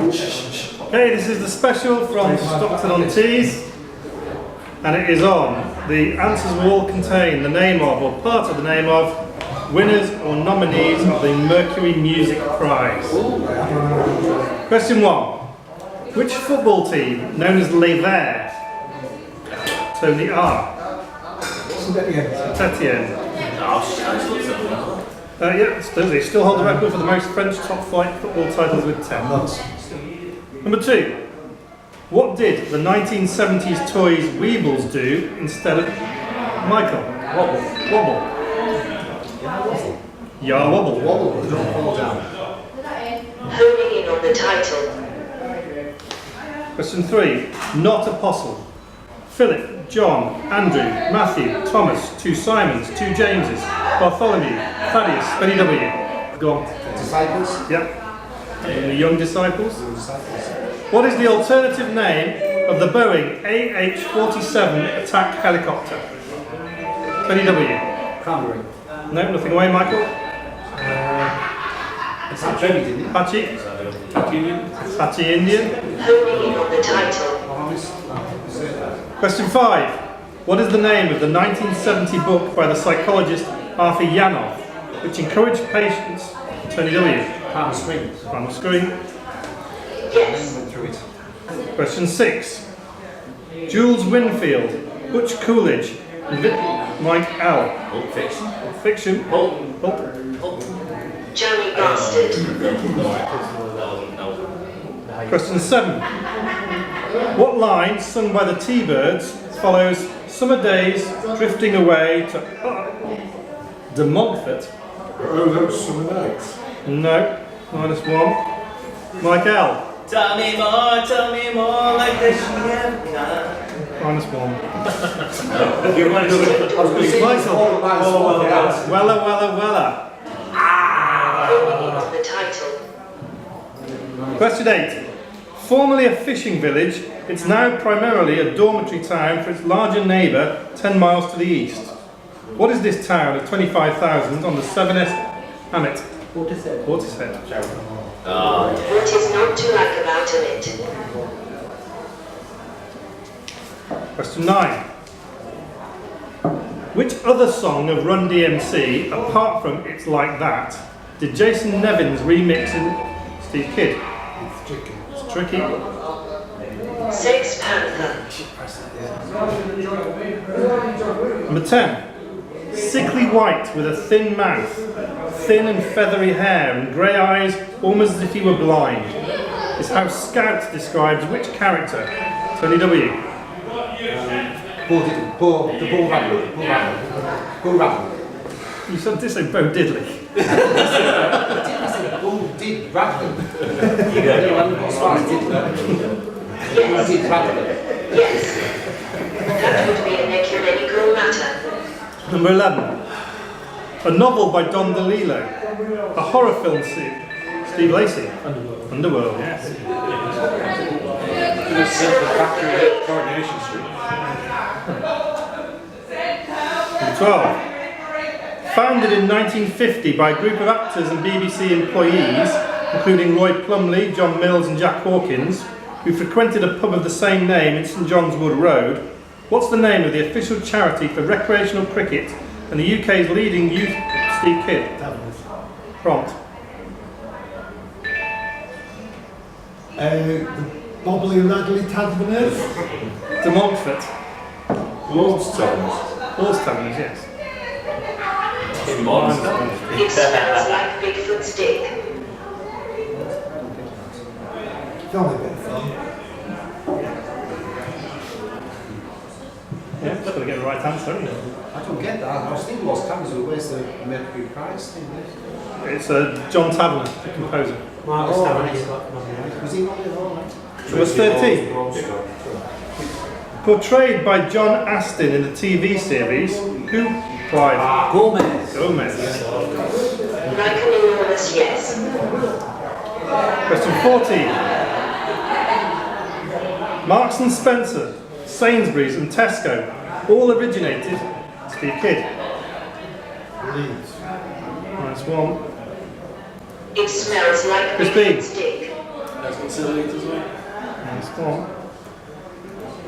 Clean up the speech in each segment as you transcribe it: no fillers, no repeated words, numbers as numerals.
Okay, this is the special from Stockton-upon-Tees, and it is on. The answers will all contain the name of, or part of the name of, winners or nominees of the Mercury Music Prize. Question 1. Which football team, known as Les Verts, Tony R. Saint-Etienne. Yeah, still hold the record for the most French top flight football titles with 10. Number 2. What did the 1970s toys Weebles do instead of Michael? Wobble. Yeah, wobble. Don't fall down. Honing in on the title. Question 3. Not apostle. Philip, John, Andrew, Matthew, Thomas, 2 Simons, 2 Jameses, Bartholomew, Thaddeus, Benny W. Go on. Disciples? Yep. And the young disciples. What is the alternative name of the Boeing AH-47 attack helicopter? Benny W. Cranberry. No, nothing away, Michael. It's not Trevi, didn't it? Hachi Indian. Honing in on the title. Question 5. What is the name of the 1970 book by the psychologist Arthur Yanov, which encouraged patients? Tony W. Palm Screen. On the screen. Yes. Through it. Question 6. Jules Winfield, Butch Coolidge, and Mike L. Pulp Fiction. Fiction. Pulp. Johnny Bastard. Question 7. What line, sung by the T-Birds, follows Summer Days Drifting Away to De Montfort? Oh, those summer nights. No. -1. Mike L. Tell me more, like this she ever can. -1. You want to do it? I was going to say Michael. Wella. Honing in on the title. Question 8. Formerly a fishing village, it's now primarily a dormitory town for its larger neighbour 10 miles to the east. What is this town of 25,000 on the 7S Amit? Portishead. What is not to like about it? Question 9. Which other song of Run DMC, apart from It's Like That, did Jason Nevins remix in Steve Kidd? It's tricky. Sex Panther. Number 10. Sickly white with a thin mouth, thin and feathery hair and grey eyes almost as if he were blind, is how Scout describes which character? Tony W. Bull Rattler. You said this ain't Bo Diddley. Bull did Rattler. You got it. Did Rattler. Yes. That would be an ecumenical matter. Number 11. A novel by Don DeLillo. A horror film Steve Lacey. Underworld, yes. Coronation Street. Number 12. Founded in 1950 by a group of actors and BBC employees, including Roy Plumley, John Mills and Jack Hawkins, who frequented a pub of the same name in St John's Wood Road, what's the name of the official charity for recreational cricket and the UK's leading youth Steve Kidd? Prompt. The Bobbly Raggly Taverners. De Montfort. Lord's Taverners. Lord's Taverners, yes. It smells like Bigfoot's dick. Jolly bit of fun. Yeah, just got to get the right answer, haven't you? I don't get that. I was thinking Lost Taverners, where's the Mercury Prize thing? It's John Taverner, the composer. Was he not in all right? Number 13. Portrayed by John Astin in the TV series, who played? Gomez. Like an enormous yes. Question 14. Marks and Spencer, Sainsbury's and Tesco all originated Steve Kidd. -1. It smells like Christine. Bigfoot's dick. That's considered it as well. Nice one.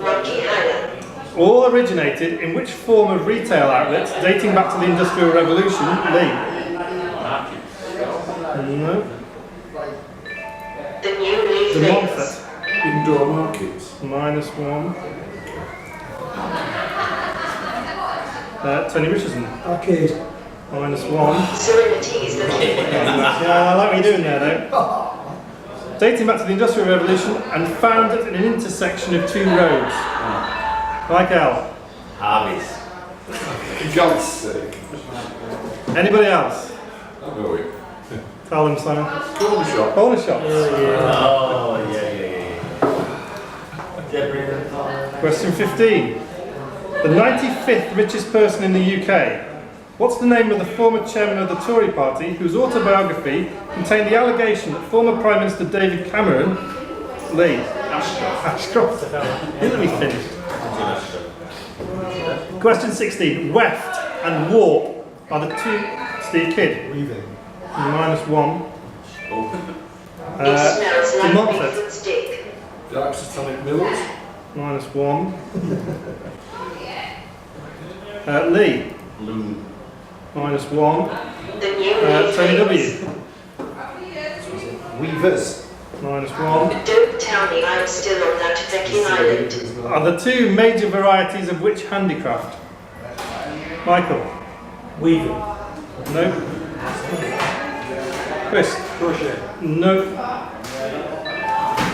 Monkey hanger. All originated in which form of retail outlets dating back to the Industrial Revolution? Lee? No. The new leaf De lace. Montfort. Indoor markets. -1. Tony Richardson. Arcade. -1. Serenity's the Yeah, I like what you're doing there though. Dating back to the Industrial Revolution and found at an intersection of two roads. Like Al. Harvey's. For God's sake. Anybody else? I know it. Tell them, Simon. Corner shop. Corner shops. Oh, yeah. Question 15. The 95th richest person in the UK. What's the name of the former chairman of the Tory party whose autobiography contained the allegation that former Prime Minister David Cameron, Lee, Ashcroft, didn't let me finish. Question 16. Weft and warp are the two, Steve Kidd, Weaving. -1. It smells De like Montfort, Bigfoot's dick. Dark Satanic Mills. -1. Lee, Loon. -1. The new leaf Tony W, lace. Weavers. -1. Don't tell me I'm still on that fecking island. Are the two major varieties of which handicraft? Michael? Weaving. No. Chris? Crochet. No.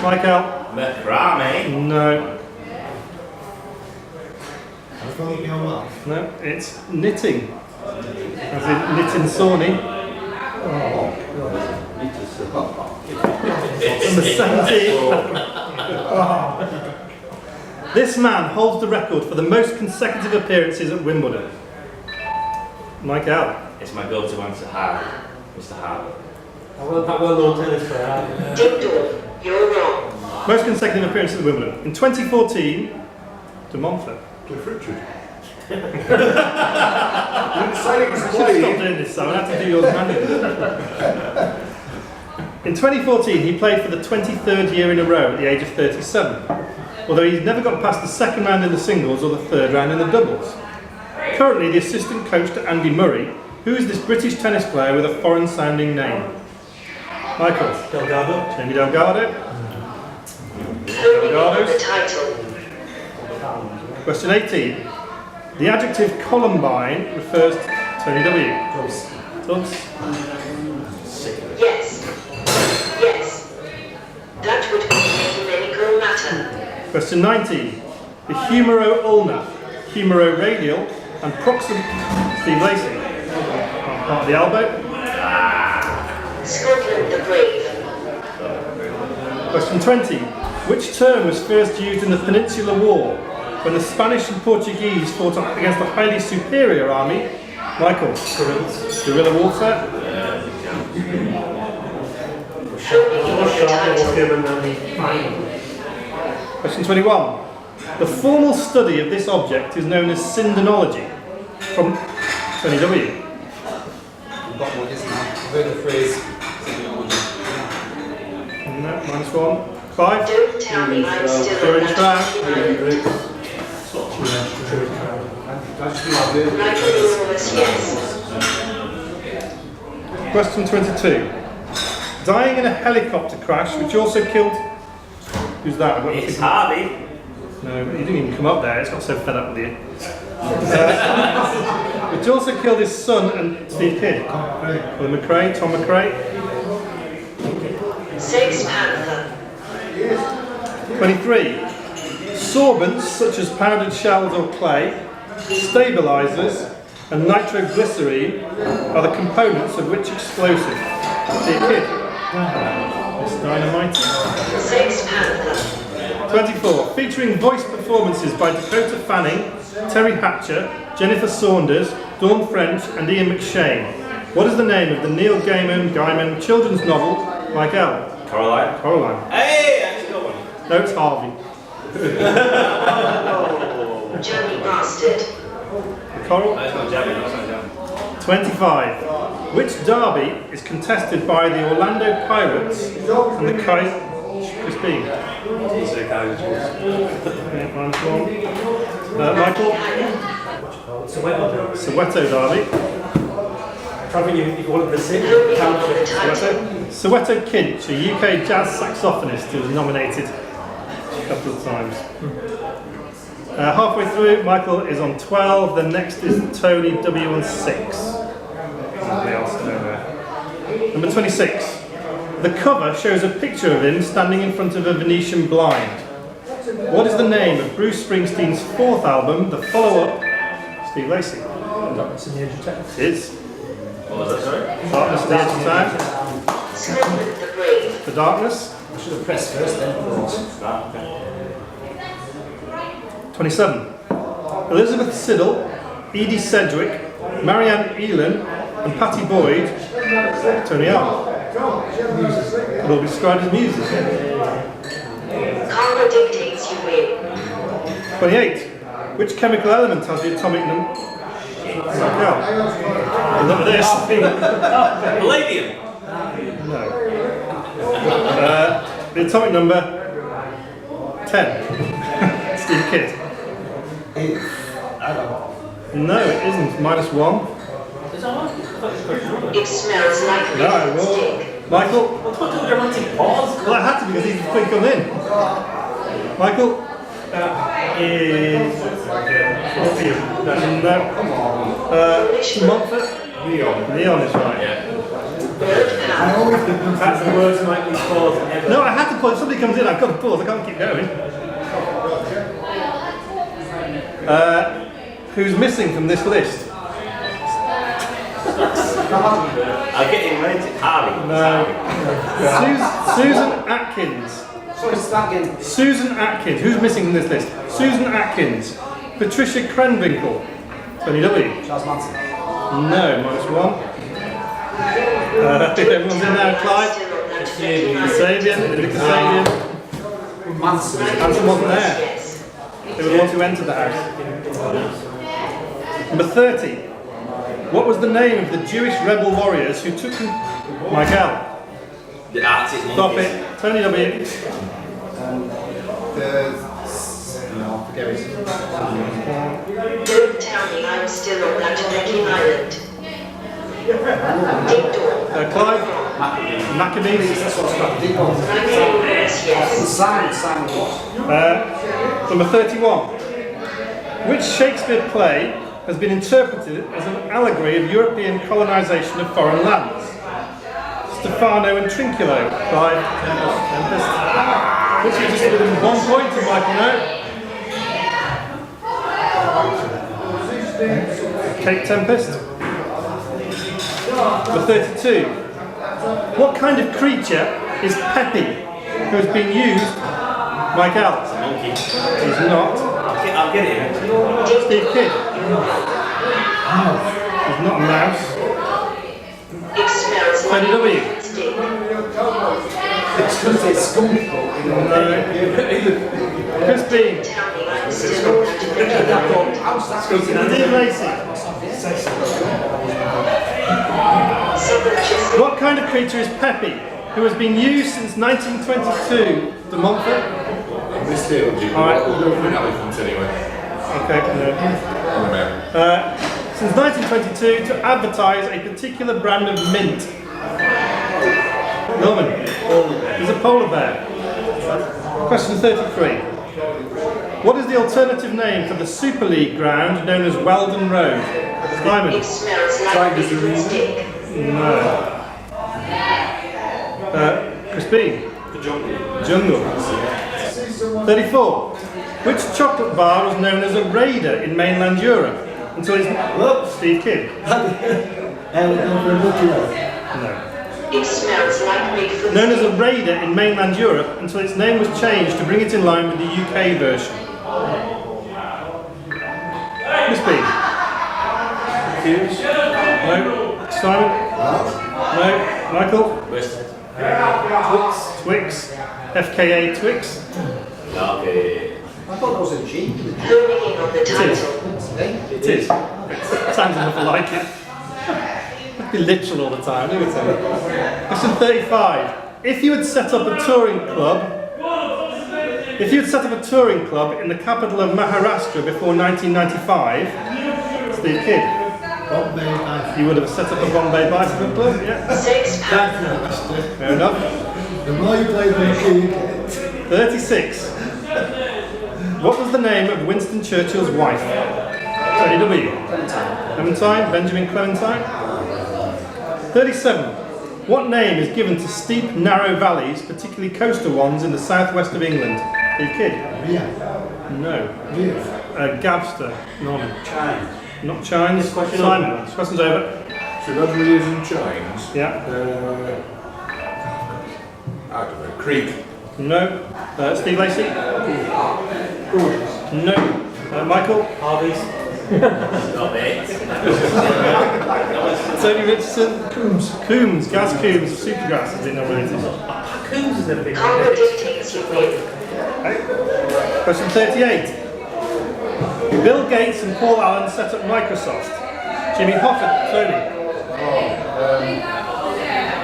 Michael? Mercury. No. I thought you know what? No. It's knitting. As in knitting Sawney. Number 17. This man holds the record for the most consecutive appearances at Wimbledon. Michael? It's my go-to answer, Harvey. Mr. Harvey. That well-known tennis player. Ding dong, you're wrong. Most consecutive appearances at Wimbledon. In 2014, De Montfort. Cliff Richard. You didn't say it was I should stop playing. doing this, Simon. I have to do yours manually. In 2014, he played for the 23rd year in a row at the age of 37, although he's never got past the second round in the singles or the third round in the doubles. Currently the assistant coach to Andy Murray, who is this British tennis player with a foreign-sounding name? Michael? Delgado. Jamie Delgado. Holding on the title. Question 18. The adjective Columbine refers to Tony W. Tubbs. Yes. Yes. That would be a medical matter. Question 19. The humero ulna, humero radial, and proximal. Steve Lacey. Part of the elbow. Scotland the Brave. Question 20. Which term was first used in the Peninsular War when the Spanish and Portuguese fought against a highly superior army? Michael. Guerrilla warfare. Holding on the title. Question 21. The formal study of this object is known as syndenology. From Tony W. You've got one, isn't it? I've heard the phrase. No, -1. 5. Don't tell me I'm still on George that Brown. fecking island. That's true, I've heard Like the phrase. enormous yes. Question 22. Dying in a helicopter crash which also killed... Who's that? I've got It's nothing- Harvey. No, you didn't even come up there. It's got so fed up with you. Which also killed his son and Steve Kidd. Colin McRae, Tom McRae. Sex Panther. 23. Sorbents such as powdered shells or clay, stabilizers, and nitroglycerine are the components of which explosive? Steve Kidd. It's dynamite. Sex Panther. 24. Featuring voice performances by Dakota Fanning, Terry Hatcher, Jennifer Saunders, Dawn French, and Ian McShane. What is the name of the Neil Gaiman children's novel, Like Elle? Caroline. Coraline. Hey, I actually got one. No, it's Harvey. Johnny Bastard. Coral. That's not jamming, that's not jamming. 25. Which derby is contested by the Orlando Pirates and the Christine. Yeah, minus 1. Michael. Soweto Derby. Probably you wanted the same. Soweto Kinch, a UK jazz saxophonist who was nominated a couple of times. Halfway through, Michael is on 12. The next is Tony W on 6. Somebody else over there. Number 26. The cover shows a picture of him standing in front of a Venetian blind. What is the name of Bruce Springsteen's 4th album, the follow-up? Steve Lacey. Darkness in the Edge of Town. It is. What was that, sorry? Darkness at the Edge of Town. Smoke the brave. The Darkness. I should have pressed first, then pause. 27. Elizabeth Siddle, Edie Sedgwick, Marianne Elan, and Patty Boyd, Tony Allen. It will be described as music. Karma dictates you win. 28. Which chemical element has the atomic number? Look at this. Palladium. No. The atomic number 10. Steve Kidd. No, it isn't. Minus 1. It smells like No, well, lipstick. Michael. What about the romantic pause? Well, I had to because he's quick come in. Michael. Is no. Montfort. Leon is right. That's the words might be pause ever. No, I had to pause. Somebody comes in, I've got to pause. I can't keep going. Who's missing from this list? I'll get him rated. Harvey. No. Susan Atkins. Sorry, start again. Susan Atkins. Who's missing from this list? Susan Atkins. Patricia Krenwinkel. Tony W. Charles Manson. No, minus 1. Everyone's in now. Clyde. Kasabian. Linda Kasabian. Manson. Hanson wasn't there. They were the ones who entered the house. Number 30. What was the name of the Jewish rebel warriors who took Miguel? The Arctic Stop Monkeys. it. Tony W. No, forget it. Don't tell me I'm still on that wrecking island. Ding dong. Clive. Maccabees. That's what's got deep on. Yes. Simon what? Number 31. Which Shakespeare play has been interpreted as an allegory of European colonisation of foreign lands? Stefano and Trinculo. Clive. Tempest. Which is just within 1 point of Michael now. Kate Tempest. Number 32. What kind of creature is Peppy, who has been used? Michael. Monkey. He's not. I'll get him. Steve Kidd. He's not a mouse. It smells Tony like W. lipstick. It's going to say skunk. No. Chris Bean. Tell me I'm still on that wrecking island. Steve Lacey. What kind of creature is Peppy, who has been used since 1922? De Montfort? This here, we'll go for an elephant anyway. Okay, no. Oh, man. Since 1922 to advertise a particular brand of mint. Norman. He's a polar bear. Question 33. What is the alternative name for the Super League ground known as Weldon Road? Simon. It smells like lipstick. No. Crispine. The jungle. Jungle. 34. Which chocolate bar was known as a Raider in mainland Europe until its... Look, Steve Kidd. No. It smells like Bigfoot. Known as a Raider in mainland Europe until its name was changed to bring it in line with the UK version. Crispine. Hughes. No. Simon. No. Michael. West Twix. FKA Twix. Okay. I thought that was a G. Honing in on the title. It is. Sounds enough like it. Let's be literal all the time, let me tell you. Question 35. If you had set up a touring club If you'd set up a touring club in the capital of Maharashtra before 1995, Steve Kidd, Bombay Bicycle. you would have set up a Bombay Bicycle Club, yeah? £6. Fair enough. The more you play the more you get. 36. What was the name of Winston Churchill's wife? Tony W. Clementine, Benjamin Clementine. 37. What name is given to steep, narrow valleys, particularly coastal ones in the southwest of England? Steve Kidd? Yeah. No. Yeah. Gavster. Norman. Chine. Not Chines. Question Simon. over. Question's over. So that we're using chimes. Yeah. I don't know, creek. No. Steve Lacey? No. Michael? Harvey's. Not it. Tony Richardson? Coombs. Gaz Coombs of Supergrass is in related. Coons has never been Congo dictates you win. Okay. Question 38. Bill Gates and Paul Allen set up Microsoft. Jimmy Hoffa, Tony.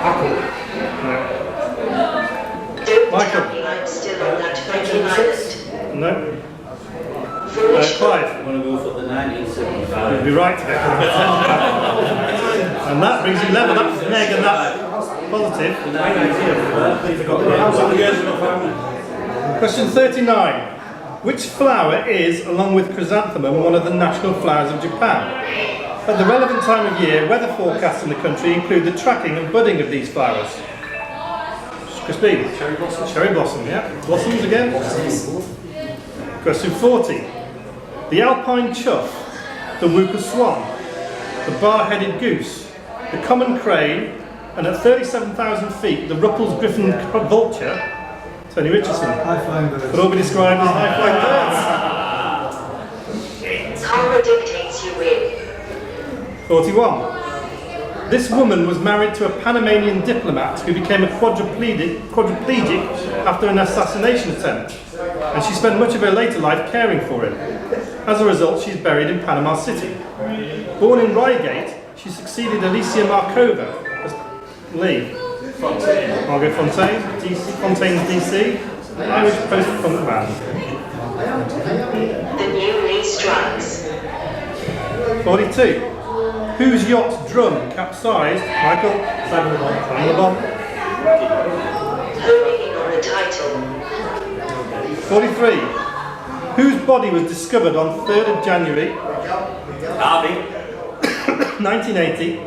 Apple. No. Don't Michael. tell me I'm still on that fucking island. No. Foolish. Clive. I'm going to go for the 1975. You'd be right today. And that brings you level up to Meg, and that's positive. Question 39. Which flower is, along with chrysanthemum, one of the national flowers of Japan? At the relevant time of year, weather forecasts in the country include the tracking and budding of these flowers. Christine? Cherry blossom. Cherry blossom, yeah. Blossoms again? Question 40. The alpine chough, the whooper swan, the bar-headed goose, the common crane, and at 37,000 feet, the Ruppel's griffin vulture, Tony Richardson, I find that could all be described as high-flying birds. Congo dictates you win. 41. This woman was married to a Panamanian diplomat who became a quadriplegic after an assassination attempt, and she spent much of her later life caring for him. As a result, she's buried in Panama City. Born in Reigate, she succeeded Alicia Markova as Lee. Margot Fontaine, DC, Fontaine's DC, Irish post-punk band. The new Lee strikes. 42. Whose yacht's drum capsized? Michael? Simon Le Bon. Honing in on the title. 43. Whose body was discovered on 3rd of January Harvey. 1980?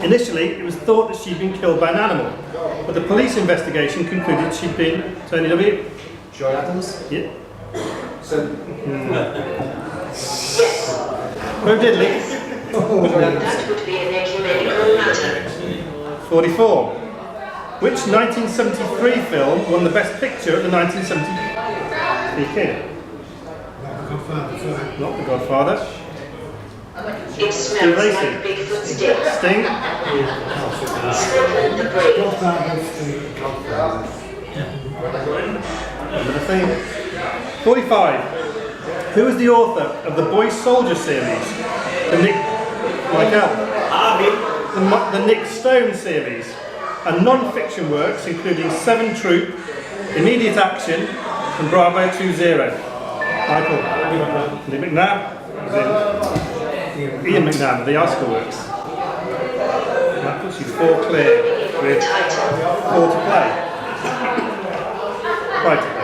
Initially, it was thought that she'd been killed by an animal, but the police investigation concluded she'd been... Tony W? Joy Adams. Yeah. So, Yes, Bo Diddley? that would be an ecumenical matter. 44. Which 1973 film won the Best Picture at the 1973 Not The Godfather. It smells Lacey. like Bigfoot stick. Sting? Sniffle the breeze. Another thing. 45. Who is the author of the Boy Soldier series? The Nick... Michael? Harvey. The Nick Stone series. And non-fiction works including Seven Troop, Immediate Action, and Bravo 20. Michael? Lee McNabb? Ian McNabb, the Oscar works. That puts you 4 clear with 4 to play. 5 to play.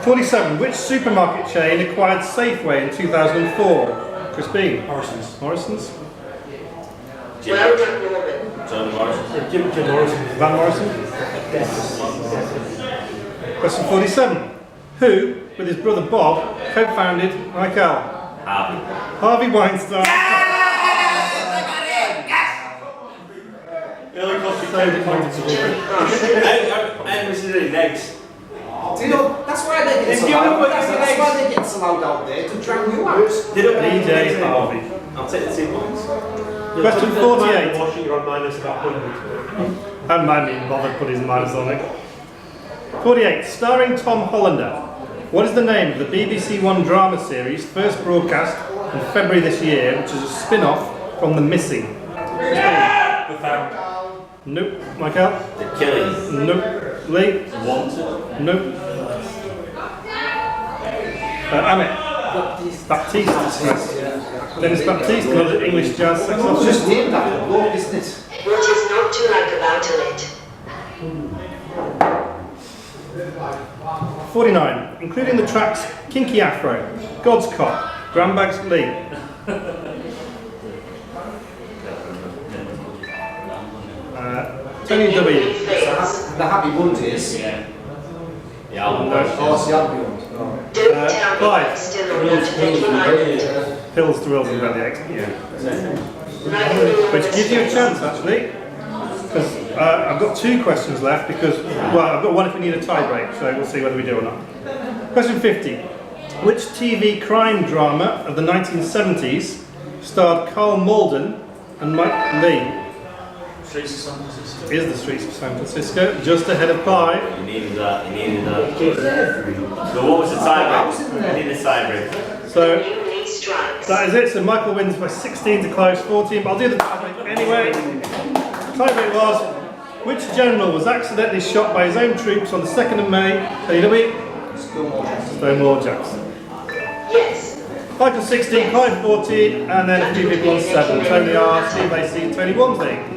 47. Which supermarket chain acquired Safeway in 2004? Christine? Morrison's. Morrison's? Well done, Norman. Tony Morrison. Jim Morrison. Van Morrison? Question 47. Who, with his brother Bob, co-founded Michael? Harvey. Harvey Weinstein. Early coffee So disappointed to do. And this is really next. do you know, that's why they get If so you loud. were That's the why next- they get so loud out there, to drown you out. Did it DJ Harvey. I'll take the 2 points. Question 48. Washing, you're on minus about 100. I haven't been bothered putting his minus on it. 48. Starring Tom Hollander. What is the name of the BBC One drama series first broadcast in February this year, which is a spin-off from The Missing? The Found. Nope. Michael? The Killing. Nope. Lee? Wanted. Nope. Amit. Baptiste. Dennis Baptiste, another English jazz It's saxophonist. just named after the bloke, isn't it? What is not to like about it? 49. Including the tracks Kinky Afro, God's Cop, Grandbags Lee. Tony W. The Happy Mondays. Yeah. Oh, it's the Happy ones. Oh. Don't tell me Clive. I'm still on that thinking island. Pills to Wilson by the X. Yeah. Like a million Which gives you a chance actually. Because I've got 2 questions left because, well, I've got one if we need a tie break, so we'll see whether we do or not. Question 50. Which TV crime drama of the 1970s starred Carl Malden and Mike Lee? Streets of San Francisco. Is the Streets of San Francisco, just ahead of Clive. You needed that. So what was the tiebreak? I need a tiebreak. So Newly strikes. that is it. So Michael wins by 16 to Clive's 14, but I'll do the tiebreak anyway. Tiebreak was, which general was accidentally shot by his own troops on the 2nd of May? TW? Stonewall Jackson. Yes. Michael 16, Clive 14, and then a few people on 7. Tony R, Steve Lacey, Tony Walmsley.